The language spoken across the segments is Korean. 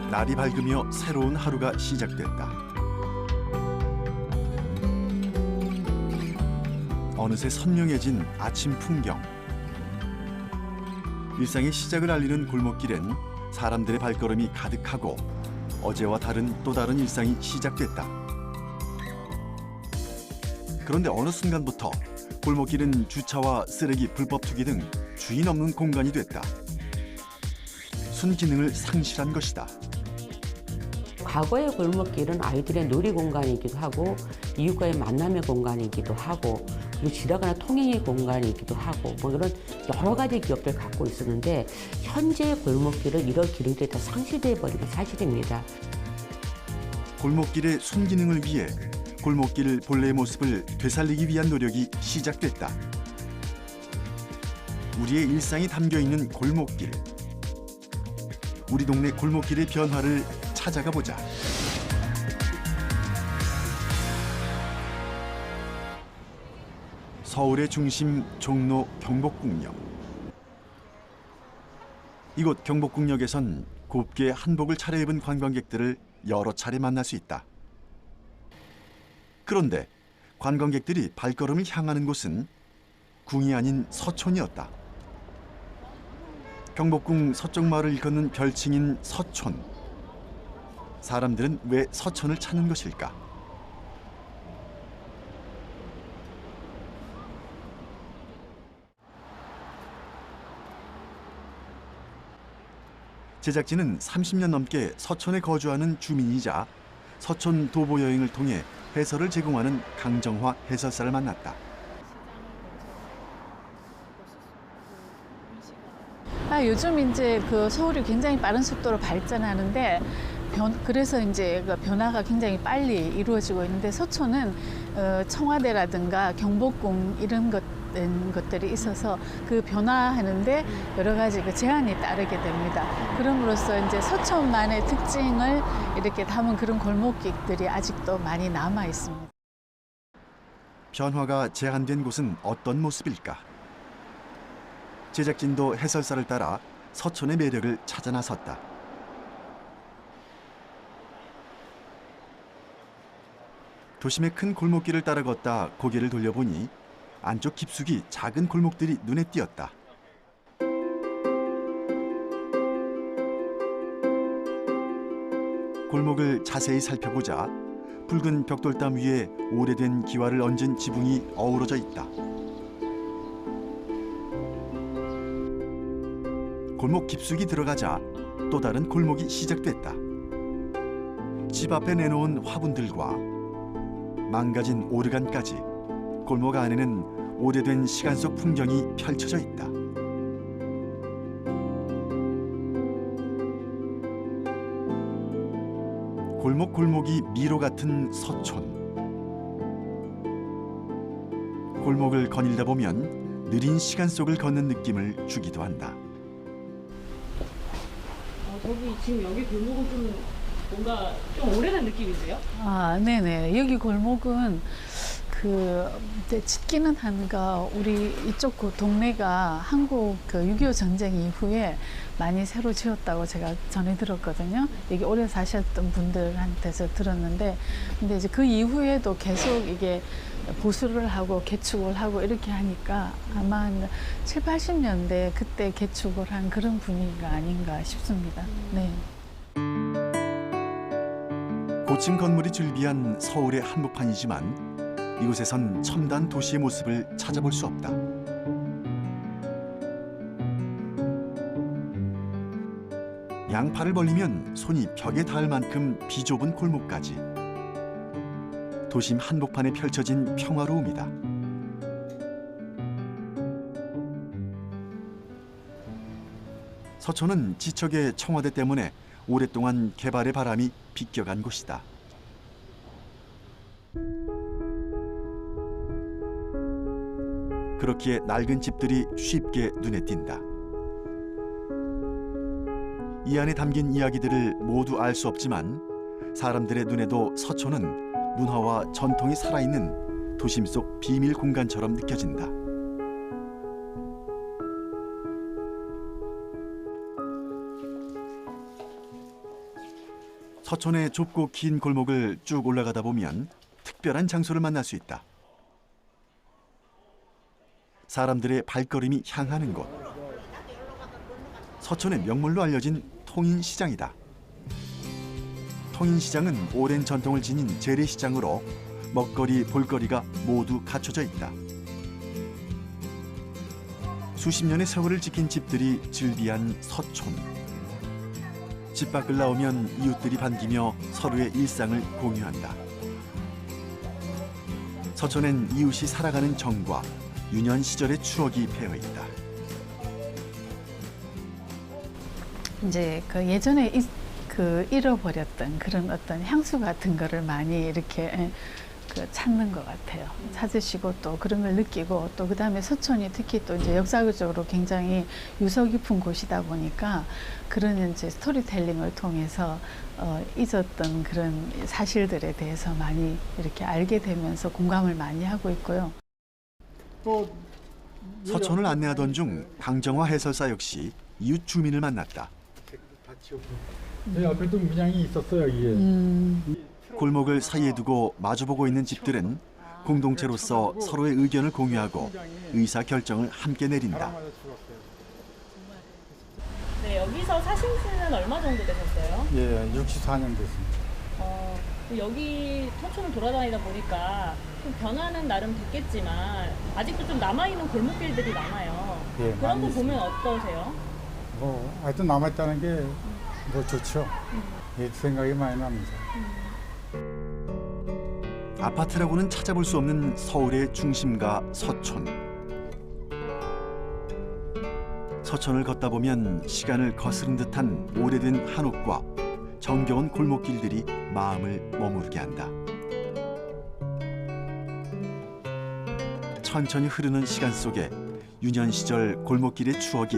날이 밝으며 새로운 하루가 시작됐다. 어느새 선명해진 아침 풍경. 일상의 시작을 알리는 골목길엔 사람들의 발걸음이 가득하고 어제와 다른 또 다른 일상이 시작됐다. 그런데 어느 순간부터 골목길은 주차와 쓰레기 불법 투기 등 주인 없는 공간이 됐다. 순기능을 상실한 것이다. 과거의 골목길은 아이들의 놀이 공간이기도 하고 이웃과의 만남의 공간이기도 하고 그리고 지나가는 통행의 공간이기도 하고 뭐 이런 여러 가지 기억들 갖고 있었는데 현재의 골목길은 이런 기능들이 다 상실돼 버린 건 사실입니다. 골목길의 순기능을 위해 골목길 본래의 모습을 되살리기 위한 노력이 시작됐다. 우리의 일상이 담겨 있는 골목길. 우리 동네 골목길의 변화를 찾아가 보자. 서울의 중심 종로 경복궁역. 이곳 경복궁역에선 곱게 한복을 차려입은 관광객들을 여러 차례 만날 수 있다. 그런데 관광객들이 발걸음을 향하는 곳은 궁이 아닌 서촌이었다. 경복궁 서쪽 마을을 일컫는 별칭인 서촌. 사람들은 왜 서촌을 찾는 것일까? 제작진은 30년 넘게 서촌에 거주하는 주민이자 서촌 도보 여행을 통해 해설을 제공하는 강정화 해설사를 만났다. 요즘 이제 그 서울이 굉장히 빠른 속도로 발전하는데 그래서 이제 그 변화가 굉장히 빨리 이루어지고 있는데 서촌은 청와대라든가 경복궁 이런 것들이 있어서 그 변화하는데 여러 가지 그 제한이 따르게 됩니다. 그럼으로써 이제 서촌만의 특징을 이렇게 담은 그런 골목길들이 아직도 많이 남아 있습니다. 변화가 제한된 곳은 어떤 모습일까? 제작진도 해설사를 따라 서촌의 매력을 찾아 나섰다. 도심의 큰 골목길을 따라 걷다 고개를 돌려보니 안쪽 깊숙이 작은 골목들이 눈에 띄었다. 골목을 자세히 살펴보자 붉은 벽돌담 위에 오래된 기와를 얹은 지붕이 어우러져 있다. 골목 깊숙이 들어가자 또 다른 골목이 시작됐다. 집 앞에 내놓은 화분들과 망가진 오르간까지 골목 안에는 오래된 시간 속 풍경이 펼쳐져 있다. 골목골목이 미로 같은 서촌. 골목을 거닐다 보면 느린 시간 속을 걷는 느낌을 주기도 한다. 지금 여기 골목은 좀 뭔가 좀 오래된 느낌이세요? 네네. 여기 골목은 이제 짓기는 한가 우리 이쪽 그 동네가 한국 그 6.25 전쟁 이후에 많이 새로 지었다고 제가 전해 들었거든요. 여기 오래 사셨던 분들한테서 들었는데, 근데 이제 그 이후에도 계속 이게 보수를 하고 개축을 하고 이렇게 하니까 아마 한 7, 80년대 그때 개축을 한 그런 분위기가 아닌가 싶습니다. 네. 고층 건물이 즐비한 서울의 한복판이지만 이곳에선 첨단 도시의 모습을 찾아볼 수 없다. 양팔을 벌리면 손이 벽에 닿을 만큼 비좁은 골목까지. 도심 한복판에 펼쳐진 평화로움이다. 서촌은 지척의 청와대 때문에 오랫동안 개발의 바람이 비껴간 곳이다. 그렇기에 낡은 집들이 쉽게 눈에 띈다. 이 안에 담긴 이야기들을 모두 알 수 없지만 사람들의 눈에도 서촌은 문화와 전통이 살아있는 도심 속 비밀 공간처럼 느껴진다. 서촌의 좁고 긴 골목을 쭉 올라가다 보면 특별한 장소를 만날 수 있다. 사람들의 발걸음이 향하는 곳. 서촌의 명물로 알려진 통인시장이다. 통인시장은 오랜 전통을 지닌 재래시장으로 먹거리, 볼거리가 모두 갖춰져 있다. 수십 년의 세월을 지킨 집들이 즐비한 서촌. 집 밖을 나오면 이웃들이 반기며 서로의 일상을 공유한다. 서촌엔 이웃이 살아가는 정과 유년 시절의 추억이 배어 있다. 이제 그 예전에 잃어버렸던 그런 어떤 향수 같은 거를 많이 이렇게 찾는 것 같아요. 찾으시고 또 그런 걸 느끼고 또 그다음에 서촌이 특히 또 이제 역사적으로 굉장히 유서 깊은 곳이다 보니까 그런 이제 스토리텔링을 통해서 잊었던 그런 사실들에 대해서 많이 이렇게 알게 되면서 공감을 많이 하고 있고요. 서촌을 안내하던 중 강정화 해설사 역시 이웃 주민을 만났다. 저희 앞에도 문양이 있었어요, 여기에. 골목을 사이에 두고 마주보고 있는 집들은 공동체로서 서로의 의견을 공유하고 의사 결정을 함께 내린다. 네, 여기서 사신 지는 얼마 정도 되셨어요? 예, 64년 됐습니다. 여기 서촌을 돌아다니다 보니까 좀 변화는 나름 됐겠지만 아직도 좀 남아있는 골목길들이 많아요. 예, 그런 거 많이 보면 있습니다. 어떠세요? 아직도 남아있다는 게 좋죠. 예, 생각이 많이 납니다. 아파트라고는 찾아볼 수 없는 서울의 중심가 서촌. 서촌을 걷다 보면 시간을 거스른 듯한 오래된 한옥과 정겨운 골목길들이 마음을 머무르게 한다. 천천히 흐르는 시간 속에 유년 시절 골목길의 추억이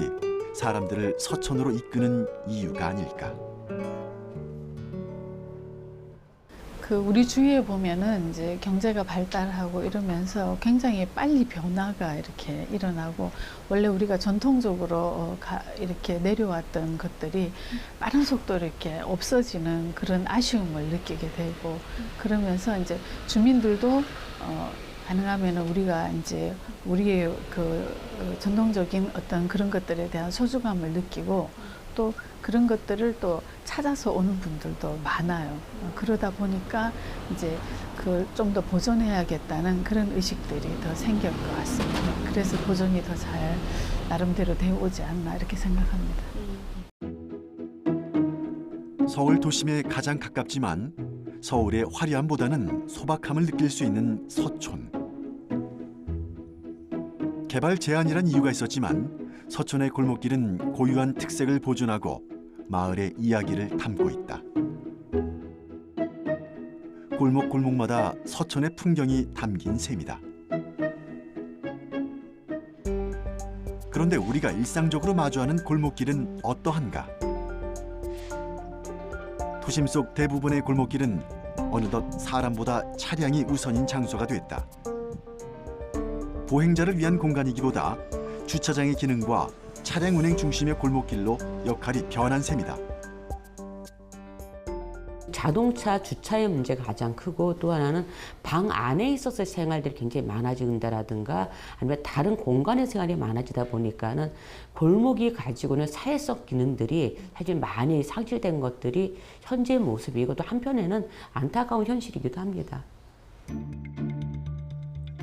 사람들을 서촌으로 이끄는 이유가 아닐까. 우리 주위에 보면은 이제 경제가 발달하고 이러면서 굉장히 빨리 변화가 이렇게 일어나고 원래 우리가 전통적으로 이렇게 내려왔던 것들이 빠른 속도로 이렇게 없어지는 그런 아쉬움을 느끼게 되고 그러면서 이제 주민들도 가능하면 우리가 이제 우리의 전통적인 어떤 그런 것들에 대한 소중함을 느끼고 또 그런 것들을 또 찾아서 오는 분들도 많아요. 그러다 보니까 이제 좀 더 보존해야겠다는 그런 의식들이 더 생길 것 같습니다. 그래서 보존이 더 잘 나름대로 되어 오지 않나 이렇게 생각합니다. 서울 도심에 가장 가깝지만 서울의 화려함보다는 소박함을 느낄 수 있는 서촌. 개발 제한이란 이유가 있었지만 서촌의 골목길은 고유한 특색을 보존하고 마을의 이야기를 담고 있다. 골목골목마다 서촌의 풍경이 담긴 셈이다. 그런데 우리가 일상적으로 마주하는 골목길은 어떠한가? 도심 속 대부분의 골목길은 어느덧 사람보다 차량이 우선인 장소가 됐다. 보행자를 위한 공간이기보다 주차장의 기능과 차량 운행 중심의 골목길로 역할이 변한 셈이다. 자동차 주차의 문제가 가장 크고 또 하나는 방 안에 있어서 생활들이 굉장히 많아진다라든가 아니면 다른 공간의 생활이 많아지다 보니까는 골목이 가지고는 사회적 기능들이 사실 많이 상실된 것들이 현재의 모습이고 또 한편에는 안타까운 현실이기도 합니다.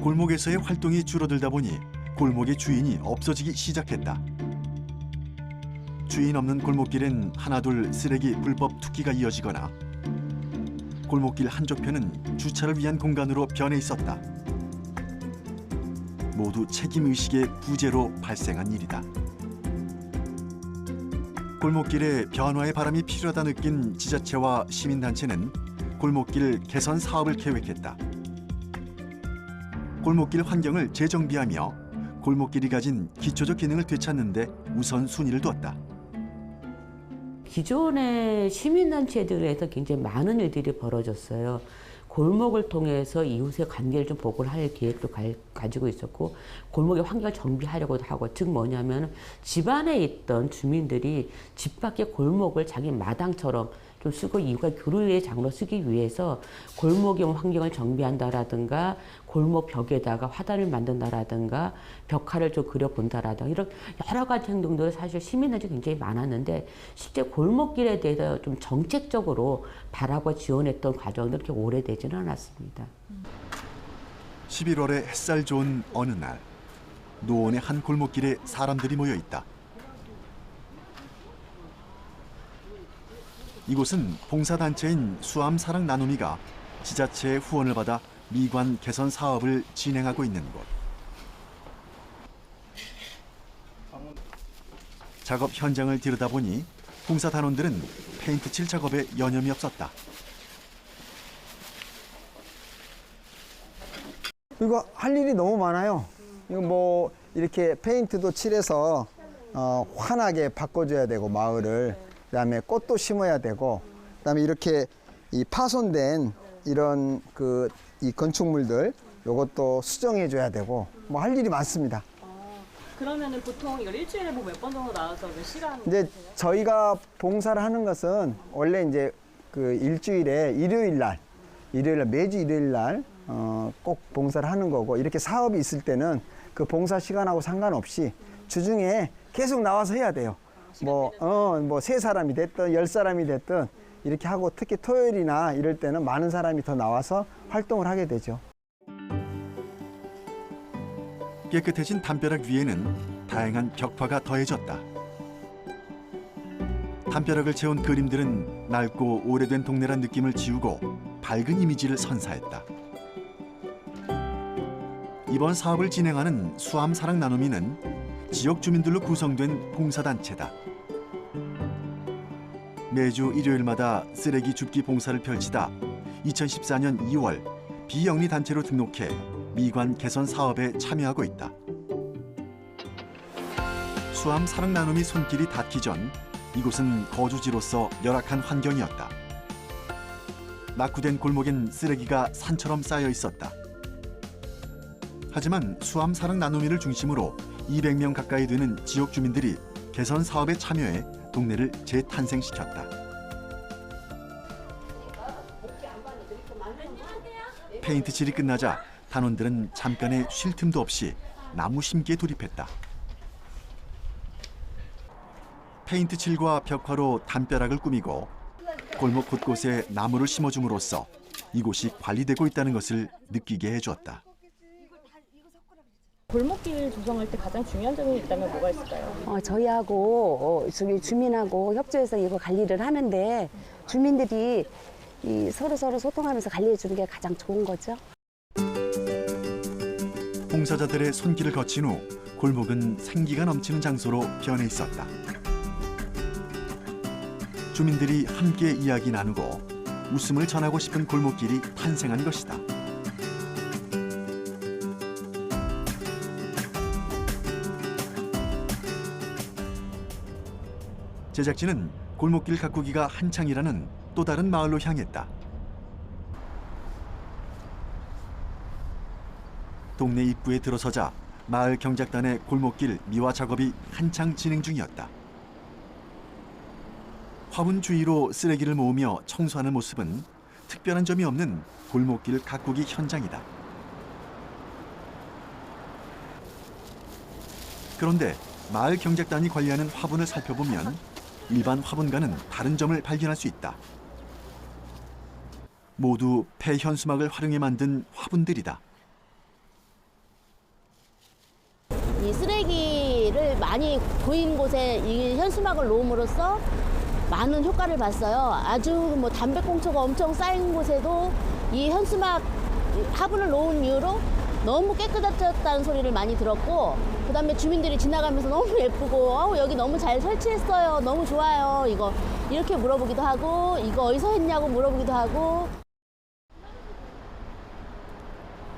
골목에서의 활동이 줄어들다 보니 골목의 주인이 없어지기 시작했다. 주인 없는 골목길엔 하나둘 쓰레기 불법 투기가 이어지거나 골목길 한쪽편은 주차를 위한 공간으로 변해 있었다. 모두 책임의식의 부재로 발생한 일이다. 골목길에 변화의 바람이 필요하다 느낀 지자체와 시민단체는 골목길 개선 사업을 계획했다. 골목길 환경을 재정비하며 골목길이 가진 기초적 기능을 되찾는 데 우선순위를 두었다. 기존의 시민단체들에서 굉장히 많은 일들이 벌어졌어요. 골목을 통해서 이웃의 관계를 좀 보고를 할 계획도 가지고 있었고 골목의 환경을 정비하려고도 하고 즉 뭐냐면 집 안에 있던 주민들이 집 밖의 골목을 자기 마당처럼 좀 쓰고 이유가 교류의 장로 쓰기 위해서 골목의 환경을 정비한다라든가 골목 벽에다가 화단을 만든다라든가 벽화를 좀 그려본다라든가 이런 여러 가지 행동들을 사실 시민들이 굉장히 많았는데 실제 골목길에 대해서 좀 정책적으로 바라고 지원했던 과정은 그렇게 오래되지는 않았습니다. 11월에 햇살 좋은 어느 날 노원의 한 골목길에 사람들이 모여 있다. 이곳은 봉사단체인 수암사랑 나눔이가 지자체의 후원을 받아 미관 개선 사업을 진행하고 있는 곳. 작업 현장을 들여다보니 봉사단원들은 페인트 칠 작업에 여념이 없었다. 이거 할 일이 너무 많아요. 이거 뭐 이렇게 페인트도 칠해서 환하게 바꿔줘야 되고 마을을, 그다음에 꽃도 심어야 되고, 그다음에 이렇게 이 파손된 이런 이 건축물들 요것도 수정해줘야 되고 뭐 할 일이 많습니다. 그러면은 보통 이걸 일주일에 뭐 몇 번 정도 나와서 몇 시간? 이제 저희가 봉사를 하는 것은 원래 이제 그 일주일에 일요일 날 매주 일요일 날 꼭 봉사를 하는 거고, 이렇게 사업이 있을 때는 그 봉사 시간하고 상관없이 주중에 계속 나와서 해야 돼요. 뭐 3사람이 됐든 10사람이 됐든 이렇게 하고, 특히 토요일이나 이럴 때는 많은 사람이 더 나와서 활동을 하게 되죠. 깨끗해진 담벼락 위에는 다양한 벽화가 더해졌다. 담벼락을 채운 그림들은 낡고 오래된 동네란 느낌을 지우고 밝은 이미지를 선사했다. 이번 사업을 진행하는 수암사랑 나눔이는 지역 주민들로 구성된 봉사단체다. 매주 일요일마다 쓰레기 줍기 봉사를 펼치다 2014년 2월 비영리 단체로 등록해 미관 개선 사업에 참여하고 있다. 수암사랑 나눔이 손길이 닿기 전 이곳은 거주지로서 열악한 환경이었다. 낙후된 골목엔 쓰레기가 산처럼 쌓여 있었다. 하지만 수암사랑 나눔이를 중심으로 200명 가까이 되는 지역 주민들이 개선 사업에 참여해 동네를 재탄생시켰다. 페인트 칠이 끝나자 단원들은 잠깐의 쉴 틈도 없이 나무 심기에 돌입했다. 페인트 칠과 벽화로 담벼락을 꾸미고 골목 곳곳에 나무를 심어줌으로써 이곳이 관리되고 있다는 것을 느끼게 해주었다. 골목길 조성할 때 가장 중요한 점이 있다면 뭐가 있을까요? 저희하고 저기 주민하고 협조해서 이거 관리를 하는데 주민들이 서로 소통하면서 관리해 주는 게 가장 좋은 거죠. 봉사자들의 손길을 거친 후 골목은 생기가 넘치는 장소로 변해 있었다. 주민들이 함께 이야기 나누고 웃음을 전하고 싶은 골목길이 탄생한 것이다. 제작진은 골목길 가꾸기가 한창이라는 또 다른 마을로 향했다. 동네 입구에 들어서자 마을 경작단의 골목길 미화 작업이 한창 진행 중이었다. 화분 주위로 쓰레기를 모으며 청소하는 모습은 특별한 점이 없는 골목길 가꾸기 현장이다. 그런데 마을 경작단이 관리하는 화분을 살펴보면 일반 화분과는 다른 점을 발견할 수 있다. 모두 폐현수막을 활용해 만든 화분들이다. 이 쓰레기를 많이 보이는 곳에 이 현수막을 놓음으로써 많은 효과를 봤어요. 아주 뭐 담배꽁초가 엄청 쌓인 곳에도 이 현수막 화분을 놓은 이후로 너무 깨끗해졌다는 소리를 많이 들었고, 그다음에 주민들이 지나가면서 너무 예쁘고 여기 너무 잘 설치했어요. 너무 좋아요. 이거 이렇게 물어보기도 하고, 이거 어디서 했냐고 물어보기도 하고.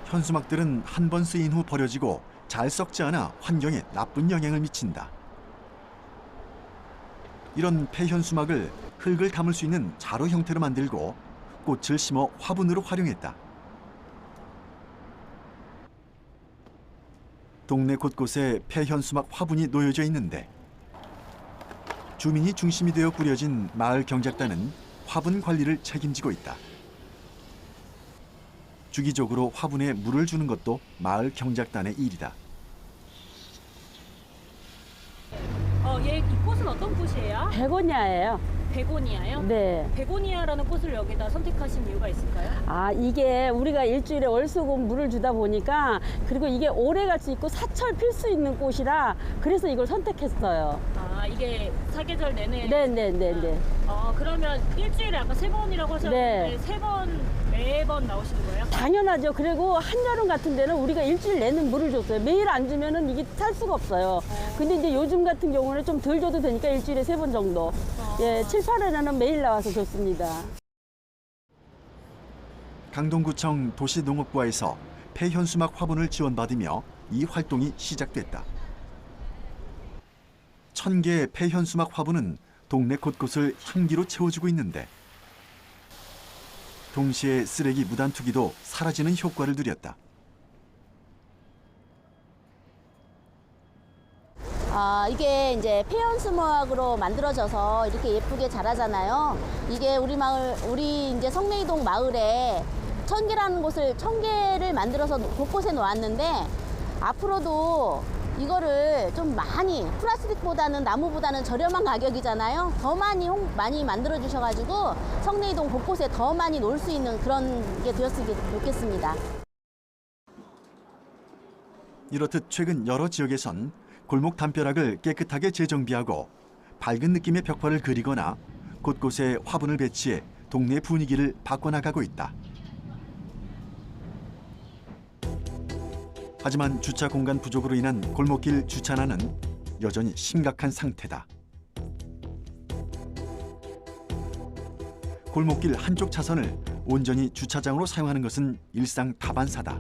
현수막들은 한 번 쓰인 후 버려지고 잘 썩지 않아 환경에 나쁜 영향을 미친다. 이런 폐현수막을 흙을 담을 수 있는 자루 형태로 만들고 꽃을 심어 화분으로 활용했다. 동네 곳곳에 폐현수막 화분이 놓여져 있는데 주민이 중심이 되어 꾸려진 마을 경작단은 화분 관리를 책임지고 있다. 주기적으로 화분에 물을 주는 것도 마을 경작단의 일이다. 이 꽃은 어떤 꽃이에요? 베고니아예요. 베고니아요? 네. 베고니아라는 꽃을 여기다 선택하신 이유가 있을까요? 아, 이게 우리가 일주일에 월수금 물을 주다 보니까 그리고 이게 오래 갈 수 있고 사철 필 수 있는 꽃이라 그래서 이걸 선택했어요. 아, 이게 사계절 내내. 네네네네. 그러면 일주일에 아까 3번이라고 하셨는데 네. 3번 매번 나오시는 거예요? 당연하죠. 그리고 한여름 같은 데는 우리가 일주일 내내 물을 줬어요. 매일 안 주면은 이게 살 수가 없어요. 근데 이제 요즘 같은 경우는 좀 덜 줘도 되니까 일주일에 3번 정도. 예, 7, 8일에는 매일 나와서 줬습니다. 강동구청 도시농업부에서 폐현수막 화분을 지원받으며 이 활동이 시작됐다. 1000개의 폐현수막 화분은 동네 곳곳을 향기로 채워주고 있는데 동시에 쓰레기 무단 투기도 사라지는 효과를 누렸다. 이게 이제 폐연수막으로 만들어져서 이렇게 예쁘게 자라잖아요. 이게 우리 이제 성내이동 마을에 1000개라는 곳을 1000개를 만들어서 곳곳에 놓았는데 앞으로도 이거를 좀 많이 플라스틱보다는 나무보다는 저렴한 가격이잖아요. 더 많이 만들어 주셔가지고 성내이동 곳곳에 더 많이 놓을 수 있는 그런 게 되었으면 좋겠습니다. 이렇듯 최근 여러 지역에선 골목 담벼락을 깨끗하게 재정비하고 밝은 느낌의 벽화를 그리거나 곳곳에 화분을 배치해 동네 분위기를 바꿔나가고 있다. 하지만 주차 공간 부족으로 인한 골목길 주차난은 여전히 심각한 상태다. 골목길 한쪽 차선을 온전히 주차장으로 사용하는 것은 일상 다반사다.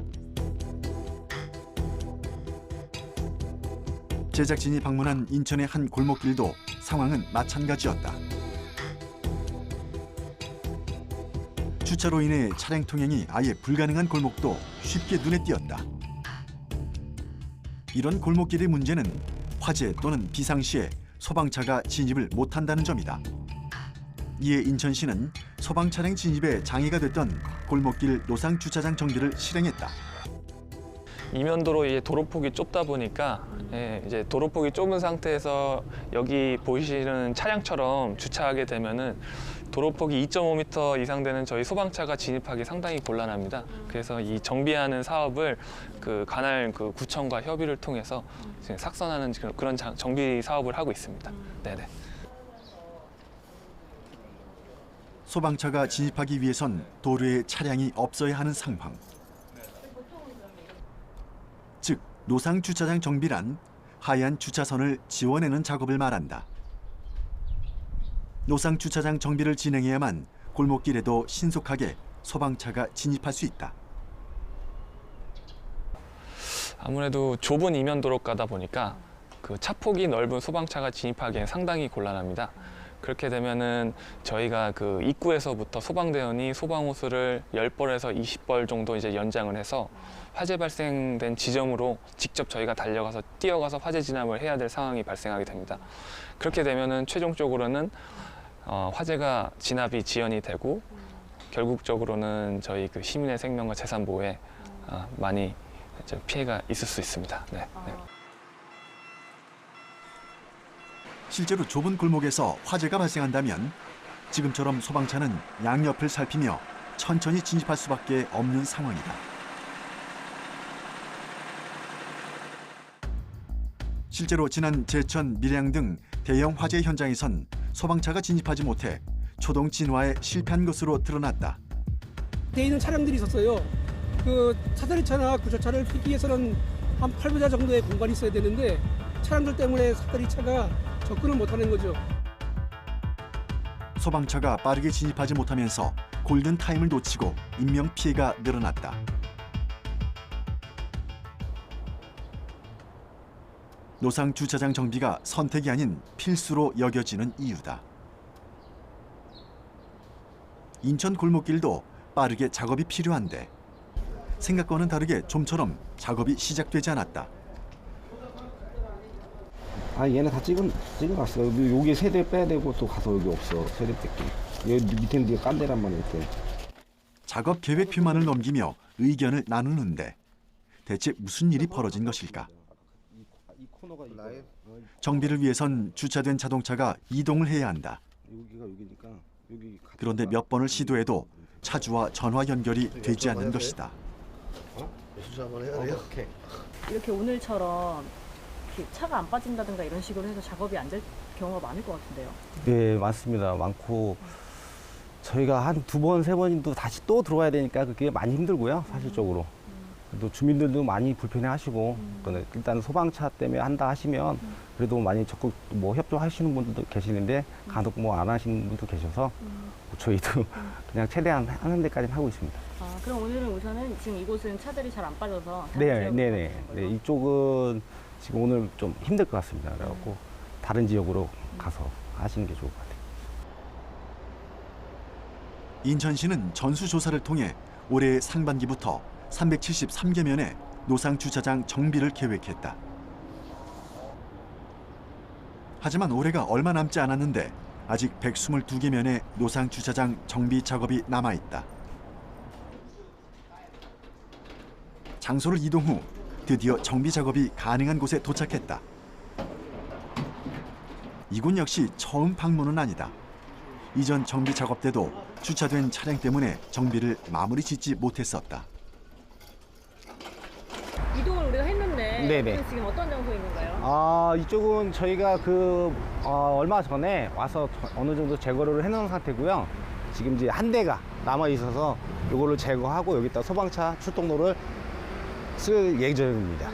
제작진이 방문한 인천의 한 골목길도 상황은 마찬가지였다. 주차로 인해 차량 통행이 아예 불가능한 골목도 쉽게 눈에 띄었다. 이런 골목길의 문제는 화재 또는 비상시에 소방차가 진입을 못한다는 점이다. 이에 인천시는 소방 차량 진입에 장애가 됐던 골목길 노상 주차장 정비를 실행했다. 이면도로 이제 도로폭이 좁다 보니까 이제 도로폭이 좁은 상태에서 여기 보이시는 차량처럼 주차하게 되면은 도로폭이 2.5m 이상 되는 저희 소방차가 진입하기 상당히 곤란합니다. 그래서 이 정비하는 사업을 그 관할 그 구청과 협의를 통해서 지금 삭선하는 그런 정비 사업을 하고 있습니다. 네네. 소방차가 진입하기 위해선 도로에 차량이 없어야 하는 상황. 즉, 노상 주차장 정비란 하얀 주차선을 지워내는 작업을 말한다. 노상 주차장 정비를 진행해야만 골목길에도 신속하게 소방차가 진입할 수 있다. 아무래도 좁은 이면도로 가다 보니까 그 차폭이 넓은 소방차가 진입하기엔 상당히 곤란합니다. 그렇게 되면은 저희가 그 입구에서부터 소방대원이 소방호수를 10벌에서 20벌 정도 이제 연장을 해서 화재 발생된 지점으로 직접 저희가 달려가서 뛰어가서 화재 진압을 해야 될 상황이 발생하게 됩니다. 그렇게 되면은 최종적으로는 화재가 진압이 지연이 되고 결국적으로는 저희 그 시민의 생명과 재산 보호에 많이 피해가 있을 수 있습니다. 네. 네. 실제로 좁은 골목에서 화재가 발생한다면 지금처럼 소방차는 양옆을 살피며 천천히 진입할 수밖에 없는 상황이다. 실제로 지난 제천, 밀양 등 대형 화재 현장에선 소방차가 진입하지 못해 초동 진화에 실패한 것으로 드러났다. 돼 있는 차량들이 있었어요. 그 사다리차나 구조차를 피기 위해서는 한 8m 정도의 공간이 있어야 되는데 차량들 때문에 사다리차가 접근을 못하는 거죠. 소방차가 빠르게 진입하지 못하면서 골든타임을 놓치고 인명피해가 늘어났다. 노상 주차장 정비가 선택이 아닌 필수로 여겨지는 이유다. 인천 골목길도 빠르게 작업이 필요한데 생각과는 다르게 좀처럼 작업이 시작되지 않았다. 아 얘네 다 찍은 거 같어. 여기 세대 빼야 되고 또 가서 여기 없어 세대 뺏기. 여기 밑에 뒤에 깐데란 말이야. 작업 계획표만을 넘기며 의견을 나누는데 대체 무슨 일이 벌어진 것일까? 정비를 위해선 주차된 자동차가 이동을 해야 한다. 그런데 몇 번을 시도해도 차주와 전화 연결이 되지 않는 것이다. 수사 한번 해야 돼요? 이렇게 오늘처럼 이렇게 차가 안 빠진다든가 이런 식으로 해서 작업이 안 될 경우가 많을 것 같은데요. 네 많습니다. 많고 저희가 한 2번, 3번도 다시 또 들어와야 되니까 그게 많이 힘들고요. 사실적으로. 또 주민들도 많이 불편해하시고 일단 소방차 때문에 한다 하시면 그래도 많이 적극 뭐 협조하시는 분들도 계시는데 간혹 뭐 안 하시는 분도 계셔서 저희도 그냥 최대한 하는 데까지는 하고 있습니다. 아, 그럼 오늘은 우선은 지금 이곳은 차들이 잘 안 빠져서 네, 이쪽은 지금 오늘 좀 힘들 것 같습니다. 그래갖고 다른 지역으로 가서 하시는 게 좋을 것 같아요. 인천시는 전수조사를 통해 올해 상반기부터 373개면의 노상주차장 정비를 계획했다. 하지만 올해가 얼마 남지 않았는데 아직 122개면의 노상주차장 정비 작업이 남아있다. 장소를 이동 후 드디어 정비 작업이 가능한 곳에 도착했다. 이곳 역시 처음 방문은 아니다. 이전 정비 작업 때도 주차된 차량 때문에 정비를 마무리 짓지 못했었다. 이동을 우리가 했는데 네네. 지금 어떤 장소에 있는가요? 아 이쪽은 저희가 얼마 전에 와서 어느 정도 제거를 해놓은 상태고요. 지금 이제 한 대가 남아 있어서 이거를 제거하고 여기다 소방차 출동로를 쓸 예정입니다.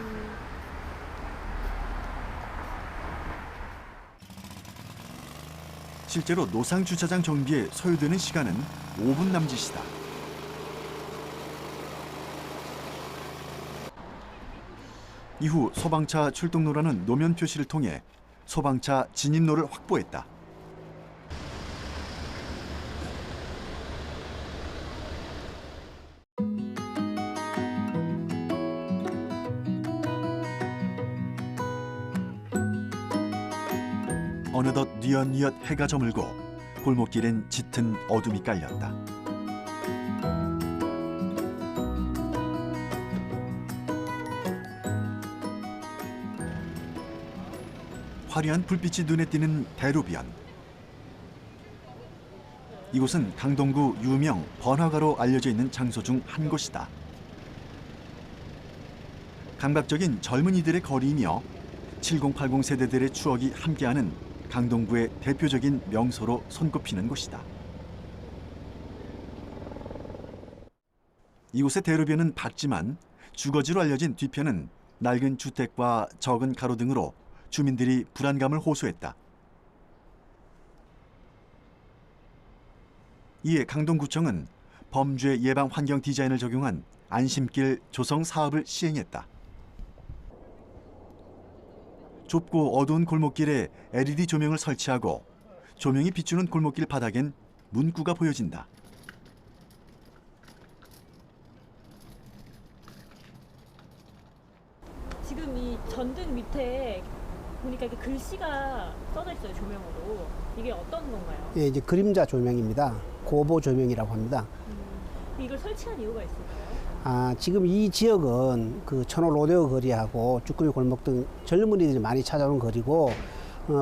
실제로 노상주차장 정비에 소요되는 시간은 5분 남짓이다. 이후 소방차 출동로라는 노면 표시를 통해 소방차 진입로를 확보했다. 어느덧 뉘엿뉘엿 해가 저물고 골목길엔 짙은 어둠이 깔렸다. 화려한 불빛이 눈에 띄는 대로변. 이곳은 강동구 유명 번화가로 알려져 있는 장소 중 한 곳이다. 감각적인 젊은이들의 거리이며 7080 세대들의 추억이 함께하는 강동구의 대표적인 명소로 손꼽히는 곳이다. 이곳의 대로변은 밝지만 주거지로 알려진 뒤편은 낡은 주택과 적은 가로등으로 주민들이 불안감을 호소했다. 이에 강동구청은 범죄 예방 환경 디자인을 적용한 안심길 조성 사업을 시행했다. 좁고 어두운 골목길에 LED 조명을 설치하고 조명이 비추는 골목길 바닥엔 문구가 보여진다. 지금 이 전등 밑에 보니까 이렇게 글씨가 써져 있어요, 조명으로. 이게 어떤 건가요? 예, 이제 그림자 조명입니다. 고보 조명이라고 합니다. 이걸 설치한 이유가 있을까요? 지금 이 지역은 그 천호 로데오 거리하고 쭈꾸미 골목 등 젊은이들이 많이 찾아오는 거리고,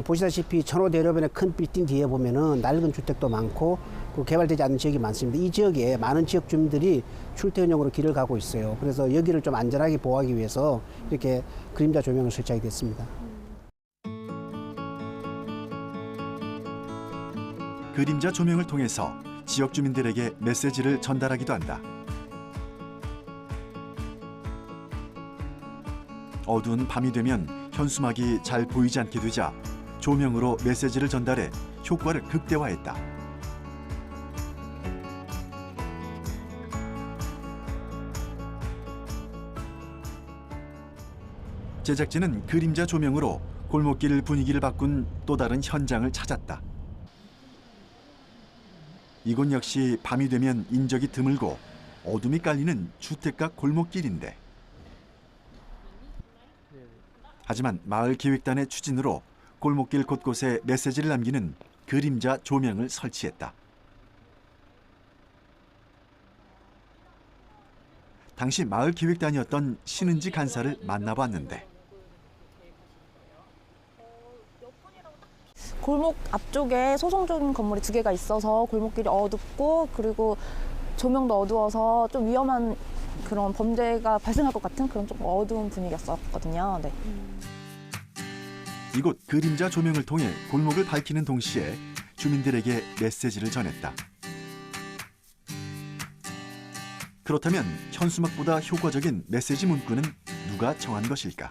보시다시피 천호 대로변의 큰 빌딩 뒤에 보면은 낡은 주택도 많고 그 개발되지 않은 지역이 많습니다. 이 지역에 많은 지역 주민들이 출퇴근용으로 길을 가고 있어요. 그래서 여기를 좀 안전하게 보호하기 위해서 이렇게 그림자 조명을 설치하게 됐습니다. 그림자 조명을 통해서 지역 주민들에게 메시지를 전달하기도 한다. 어두운 밤이 되면 현수막이 잘 보이지 않게 되자 조명으로 메시지를 전달해 효과를 극대화했다. 제작진은 그림자 조명으로 골목길 분위기를 바꾼 또 다른 현장을 찾았다. 이곳 역시 밤이 되면 인적이 드물고 어둠이 깔리는 주택가 골목길인데, 하지만 마을기획단의 추진으로 골목길 곳곳에 메시지를 남기는 그림자 조명을 설치했다. 당시 마을 기획단이었던 신은지 간사를 만나봤는데 골목 앞쪽에 소성적인 건물이 2개가 있어서 골목길이 어둡고 그리고 조명도 어두워서 좀 위험한 그런 범죄가 발생할 것 같은 그런 좀 어두운 분위기였었거든요. 네. 이곳 그림자 조명을 통해 골목을 밝히는 동시에 주민들에게 메시지를 전했다. 그렇다면 현수막보다 효과적인 메시지 문구는 누가 정한 것일까?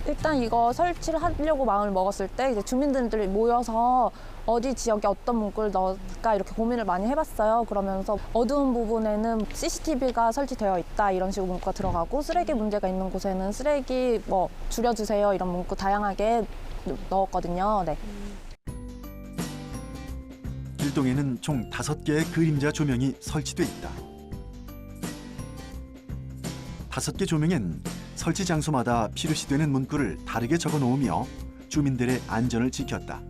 일단 이거 설치를 하려고 마음을 먹었을 때 이제 주민들이 모여서 어디 지역에 어떤 문구를 넣을까 이렇게 고민을 많이 해봤어요. 그러면서 어두운 부분에는 CCTV가 설치되어 있다 이런 식으로 문구가 들어가고 쓰레기 문제가 있는 곳에는 쓰레기 뭐 줄여주세요 이런 문구 다양하게 넣었거든요. 네. 길동에는 총 5개의 그림자 조명이 설치돼 있다. 5개 조명엔 설치 장소마다 필요시되는 문구를 다르게 적어 놓으며 주민들의 안전을 지켰다.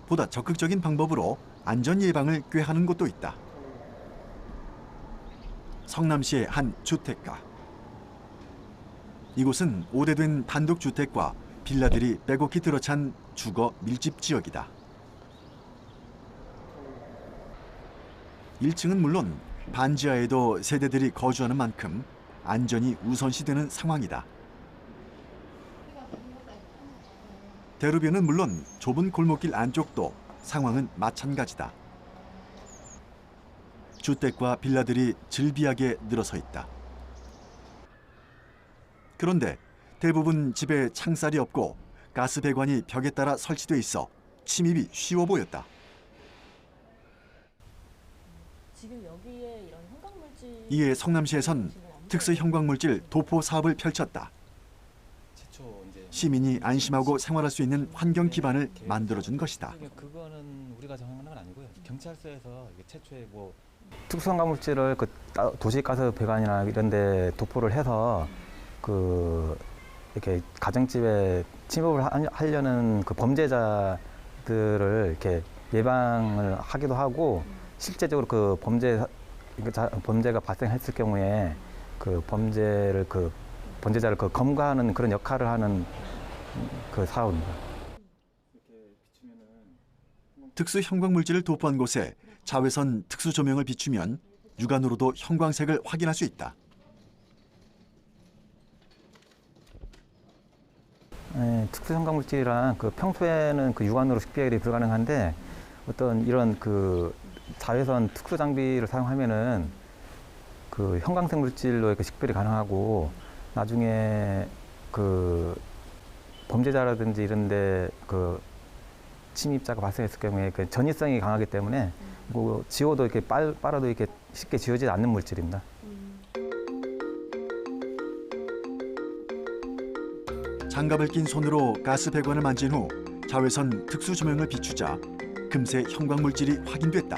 보다 적극적인 방법으로 안전 예방을 꾀하는 곳도 있다. 성남시의 한 주택가. 이곳은 오래된 단독주택과 빌라들이 빼곡히 들어찬 주거 밀집 지역이다. 1층은 물론 반지하에도 세대들이 거주하는 만큼 안전이 우선시되는 상황이다. 대로변은 물론 좁은 골목길 안쪽도 상황은 마찬가지다. 주택과 빌라들이 즐비하게 늘어서 있다. 그런데 대부분 집에 창살이 없고 가스 배관이 벽에 따라 설치돼 있어 침입이 쉬워 보였다. 지금 여기에 이런 형광물질 이에 성남시에선 특수 형광물질 도포 사업을 펼쳤다. 시민이 안심하고 생활할 수 있는 환경 기반을 만들어준 것이다. 그거는 우리가 정한 건 아니고요. 경찰서에서 이게 최초에 뭐 특수성가물질을 그 도시가스 배관이나 이런데 도포를 해서 그 이렇게 가정집에 침입을 하려는 그 범죄자들을 이렇게 예방을 하기도 하고 실제적으로 그 범죄가 발생했을 경우에 그 범죄자를 검거하는 그런 역할을 하는 그 사업입니다. 특수 형광물질을 도포한 곳에 자외선 특수 조명을 비추면 육안으로도 형광색을 확인할 수 있다. 네, 특수 형광물질이란 그 평소에는 그 육안으로 식별이 불가능한데 어떤 이런 그 자외선 특수 장비를 사용하면은 그 형광색 물질로 이렇게 식별이 가능하고 나중에 그 범죄자라든지 이런데 그 침입자가 발생했을 경우에 그 전이성이 강하기 때문에 뭐 지워도 이렇게 빨아도 이렇게 쉽게 지워지지 않는 물질입니다. 장갑을 낀 손으로 가스 배관을 만진 후 자외선 특수 조명을 비추자 금세 형광물질이 확인됐다.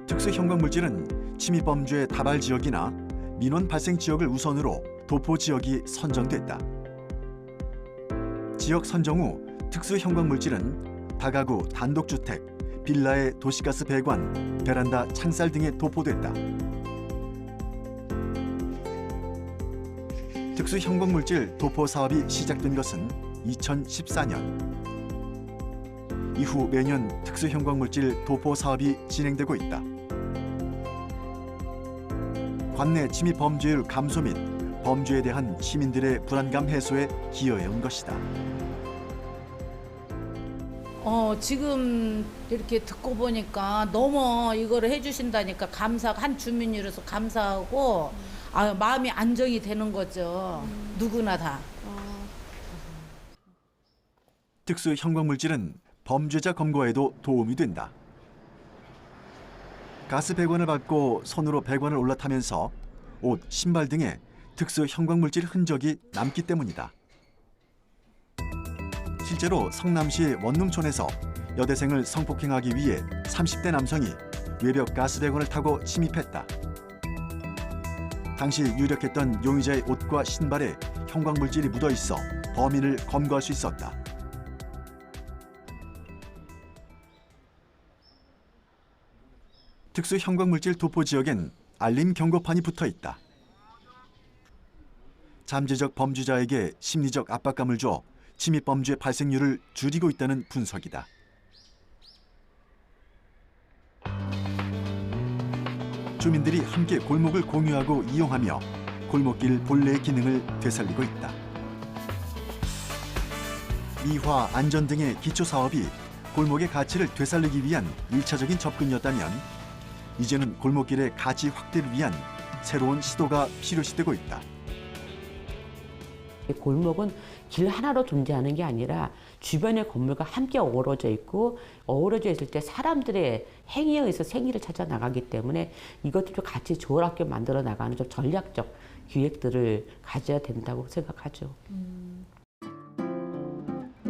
특수 형광물질은 침입 범죄 다발 지역이나 민원 발생 지역을 우선으로 도포 지역이 선정됐다. 지역 선정 후 특수 형광물질은 다가구 단독주택, 빌라의 도시가스 배관, 베란다 창살 등에 도포됐다. 특수 형광물질 도포 사업이 시작된 것은 2014년. 이후 매년 특수 형광물질 도포 사업이 진행되고 있다. 관내 침입 범죄율 감소 및 범죄에 대한 시민들의 불안감 해소에 기여해온 것이다. 지금 이렇게 듣고 보니까 너무 이거를 해주신다니까 한 주민으로서 감사하고 마음이 안정이 되는 거죠. 누구나 다. 특수 형광물질은 범죄자 검거에도 도움이 된다. 가스 배관을 밟고 손으로 배관을 올라타면서 옷, 신발 등에 특수 형광물질 흔적이 남기 때문이다. 실제로 성남시 원룸촌에서 여대생을 성폭행하기 위해 30대 남성이 외벽 가스대건을 타고 침입했다. 당시 유력했던 용의자의 옷과 신발에 형광물질이 묻어 있어 범인을 검거할 수 있었다. 특수 형광물질 도포 지역엔 알림 경고판이 붙어 있다. 잠재적 범죄자에게 심리적 압박감을 줘 침입 범죄 발생률을 줄이고 있다는 분석이다. 주민들이 함께 골목을 공유하고 이용하며 골목길 본래의 기능을 되살리고 있다. 미화, 안전 등의 기초 사업이 골목의 가치를 되살리기 위한 1차적인 접근이었다면 이제는 골목길의 가치 확대를 위한 새로운 시도가 필요시되고 있다. 골목은 길 하나로 존재하는 게 아니라 주변의 건물과 함께 어우러져 있고 어우러져 있을 때 사람들의 행위에 의해서 생기를 찾아 나가기 때문에 이것들을 같이 조화롭게 만들어 나가는 좀 전략적 기획들을 가져야 된다고 생각하죠.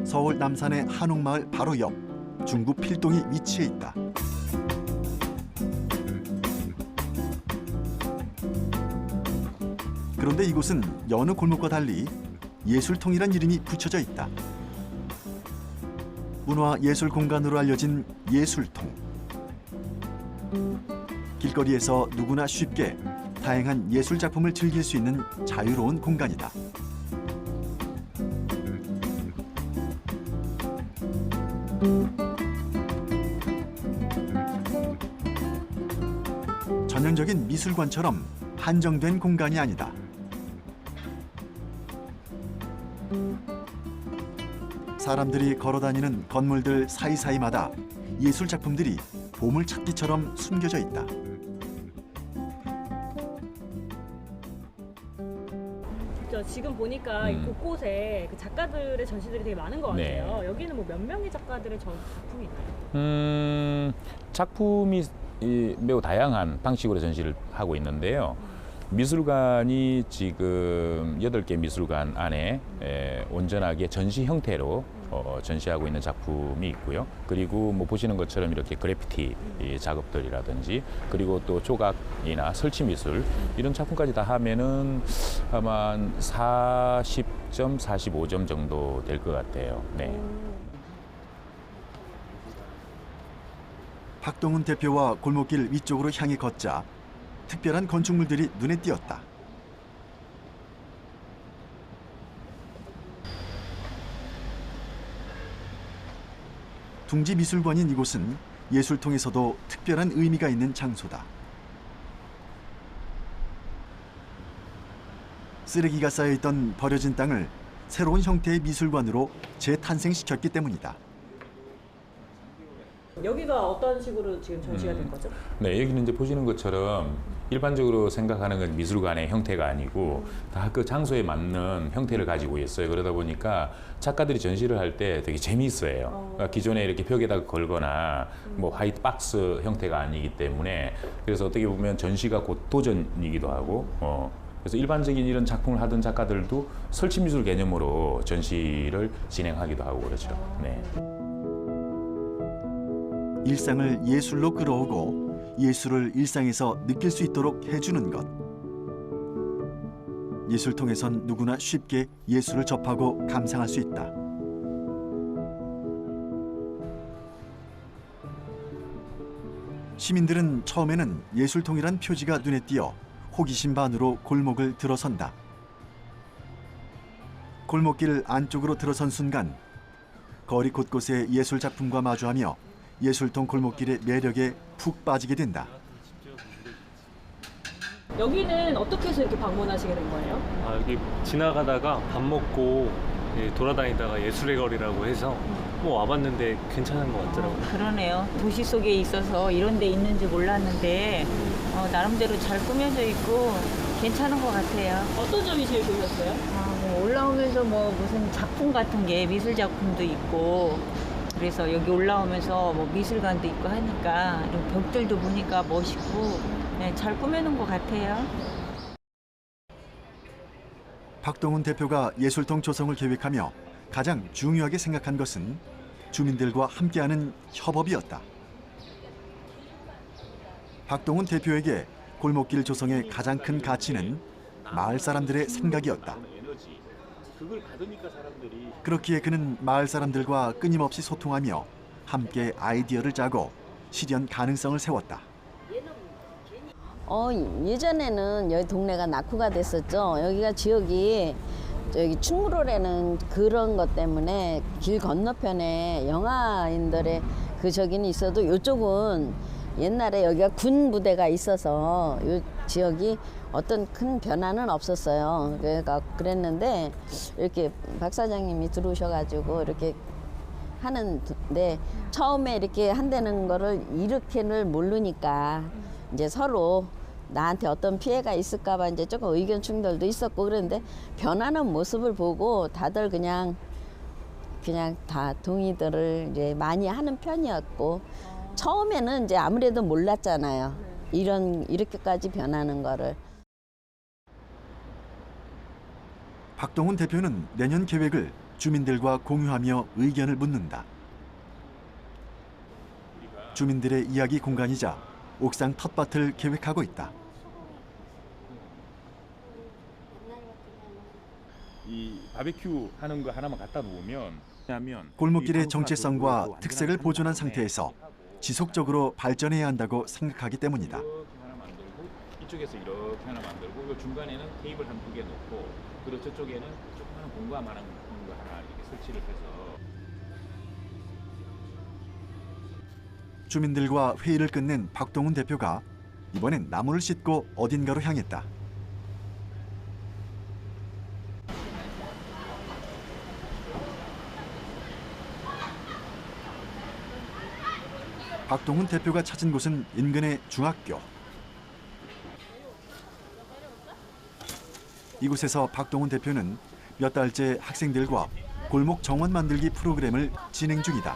서울 남산의 한옥마을 바로 옆 중구 필동이 위치해 있다. 그런데 이곳은 여느 골목과 달리 예술통이란 이름이 붙여져 있다. 문화예술 공간으로 알려진 예술통. 길거리에서 누구나 쉽게 다양한 예술 작품을 즐길 수 있는 자유로운 공간이다. 전형적인 미술관처럼 한정된 공간이 아니다. 사람들이 걸어다니는 건물들 사이사이마다 예술 작품들이 보물찾기처럼 숨겨져 있다. 지금 보니까 이 곳곳에 그 작가들의 전시들이 되게 많은 것 같아요. 네. 여기는 뭐 몇 명의 작가들의 작품이 있나요? 작품이 매우 다양한 방식으로 전시를 하고 있는데요. 미술관이 지금 8개 미술관 안에 온전하게 전시 형태로 전시하고 있는 작품이 있고요. 그리고 뭐 보시는 것처럼 이렇게 그래피티 작업들이라든지 그리고 또 조각이나 설치 미술 이런 작품까지 다 하면은 아마 40점, 45점 정도 될 것 같아요. 네. 박동훈 대표와 골목길 위쪽으로 향해 걷자 특별한 건축물들이 눈에 띄었다. 둥지미술관인 이곳은 예술통에서도 특별한 의미가 있는 장소다. 쓰레기가 쌓여있던 버려진 땅을 새로운 형태의 미술관으로 재탄생시켰기 때문이다. 여기가 어떤 식으로 지금 전시가 된 거죠? 네, 여기는 이제 보시는 것처럼 일반적으로 생각하는 건 미술관의 형태가 아니고 다 그 장소에 맞는 형태를 가지고 있어요. 그러다 보니까 작가들이 전시를 할 때 되게 재미있어요. 그러니까 기존에 이렇게 벽에다가 걸거나 뭐 화이트 박스 형태가 아니기 때문에 그래서 어떻게 보면 전시가 곧 도전이기도 하고 그래서 일반적인 이런 작품을 하던 작가들도 설치 미술 개념으로 전시를 진행하기도 하고 그렇죠. 네. 일상을 예술로 끌어오고 예술을 일상에서 느낄 수 있도록 해주는 것. 예술통에선 누구나 쉽게 예술을 접하고 감상할 수 있다. 시민들은 처음에는 예술통이란 표지가 눈에 띄어 호기심 반으로 골목을 들어선다. 골목길 안쪽으로 들어선 순간 거리 곳곳의 예술 작품과 마주하며 예술통 골목길의 매력에 푹 빠지게 된다. 여기는 어떻게 해서 이렇게 방문하시게 된 거예요? 여기 지나가다가 밥 먹고 돌아다니다가 예술의 거리라고 해서 와봤는데 괜찮은 것 같더라고요. 그러네요. 도시 속에 있어서 이런 데 있는지 몰랐는데 나름대로 잘 꾸며져 있고 괜찮은 것 같아요. 어떤 점이 제일 좋으셨어요? 올라오면서 뭐 무슨 작품 같은 게 미술 작품도 있고 그래서 여기 올라오면서 뭐 미술관도 있고 하니까 벽들도 보니까 멋있고 잘 꾸며놓은 것 같아요. 박동훈 대표가 예술통 조성을 계획하며 가장 중요하게 생각한 것은 주민들과 함께하는 협업이었다. 박동훈 대표에게 골목길 조성의 가장 큰 가치는 마을 사람들의 생각이었다. 그렇기에 그는 마을 사람들과 끊임없이 소통하며 함께 아이디어를 짜고 실현 가능성을 세웠다. 예전에는 여기 동네가 낙후가 됐었죠. 여기가 지역이 저기 충무로라는 그런 것 때문에 길 건너편에 영화인들의 그 저기는 있어도 이쪽은 옛날에 여기가 군 부대가 있어서 이 지역이 어떤 큰 변화는 없었어요. 그러니까 그랬는데 이렇게 박 사장님이 들어오셔가지고 이렇게 하는데 처음에 이렇게 한다는 거를 이렇게를 모르니까 이제 서로 나한테 어떤 피해가 있을까봐 이제 조금 의견 충돌도 있었고 그런데 변하는 모습을 보고 다들 그냥 다 동의들을 이제 많이 하는 편이었고 처음에는 이제 아무래도 몰랐잖아요. 이렇게까지 변하는 거를. 박동훈 대표는 내년 계획을 주민들과 공유하며 의견을 묻는다. 주민들의 이야기 공간이자 옥상 텃밭을 계획하고 있다. 이 바베큐 하는 거 하나만 갖다 놓으면 골목길의 정체성과 특색을 보존한 상태에서 지속적으로 발전해야 한다고 생각하기 때문이다. 이쪽에서 이렇게 하나 만들고 그 중간에는 테이블 한 2개 놓고 그리고 저쪽에는 조그마한 공구만한 거 하나 이렇게 설치를 해서 주민들과 회의를 끝낸 박동훈 대표가 이번엔 나무를 싣고 어딘가로 향했다. 박동훈 대표가 찾은 곳은 인근의 중학교. 이곳에서 박동훈 대표는 몇 달째 학생들과 골목 정원 만들기 프로그램을 진행 중이다.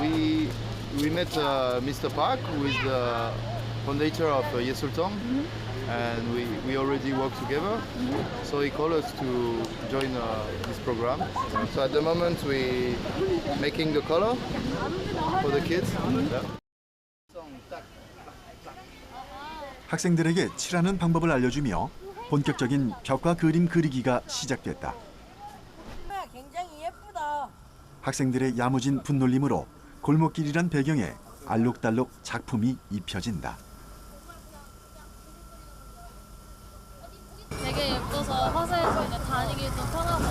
We met Mr. Park, who is the founder of Yesultong, and we already work together. So he called us to join this program. So at the moment we making the color for the kids. 학생들에게 칠하는 방법을 알려주며 본격적인 벽화 그림 그리기가 시작됐다. 굉장히 예쁘다. 학생들의 야무진 분놀림으로 골목길이란 배경에 알록달록 작품이 입혀진다. 되게 예뻐서 화사해서 이제 다니기도 편하고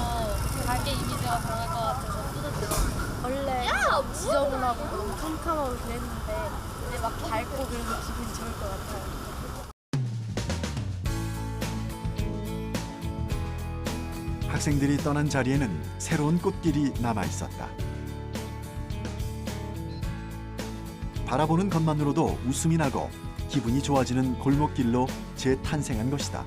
밝게 이미지가 변할 것 같아서 뿌듯해요. 원래 지저분하고 너무 캄캄하고 그랬는데 이제 막 밝고 그러면 기분이 좋을 것 같아요. 학생들이 떠난 자리에는 새로운 꽃길이 남아 있었다. 바라보는 것만으로도 웃음이 나고 기분이 좋아지는 골목길로 재탄생한 것이다.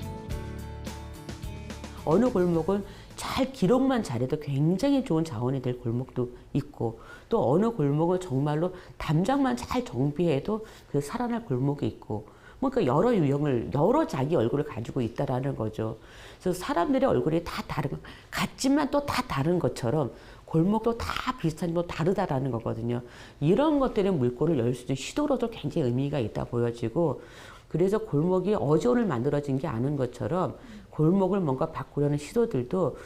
어느 골목은 잘 기록만 잘해도 굉장히 좋은 자원이 될 골목도 있고 또 어느 골목은 정말로 담장만 잘 정비해도 그 살아날 골목이 있고 그러니까 여러 유형을 여러 자기 얼굴을 가지고 있다라는 거죠. 그래서 사람들의 얼굴이 다 다른 같지만 또 다 다른 것처럼 골목도 다 비슷한 거 다르다라는 거거든요. 이런 것들의 물꼬를 열 수 있는 시도로도 굉장히 의미가 있다 보여지고 그래서 골목이 어제 오늘 만들어진 게 아닌 것처럼 골목을 뭔가 바꾸려는 시도들도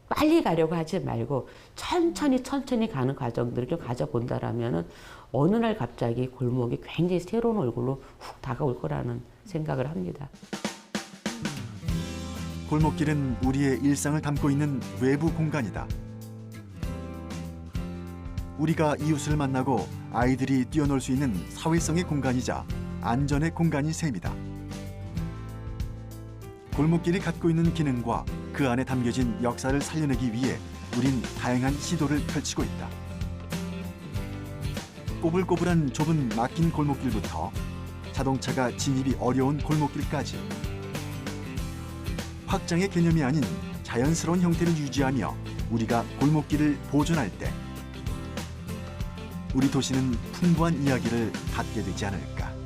빨리 가려고 하지 말고 천천히 가는 과정들을 좀 가져본다라면은 어느 날 갑자기 골목이 굉장히 새로운 얼굴로 훅 다가올 거라는 생각을 합니다. 골목길은 우리의 일상을 담고 있는 외부 공간이다. 우리가 이웃을 만나고 아이들이 뛰어놀 수 있는 사회성의 공간이자 안전의 공간인 셈이다. 골목길이 갖고 있는 기능과 그 안에 담겨진 역사를 살려내기 위해 우린 다양한 시도를 펼치고 있다. 꼬불꼬불한 좁은 막힌 골목길부터 자동차가 진입이 어려운 골목길까지 확장의 개념이 아닌 자연스러운 형태를 유지하며 우리가 골목길을 보존할 때 우리 도시는 풍부한 이야기를 갖게 되지 않을까.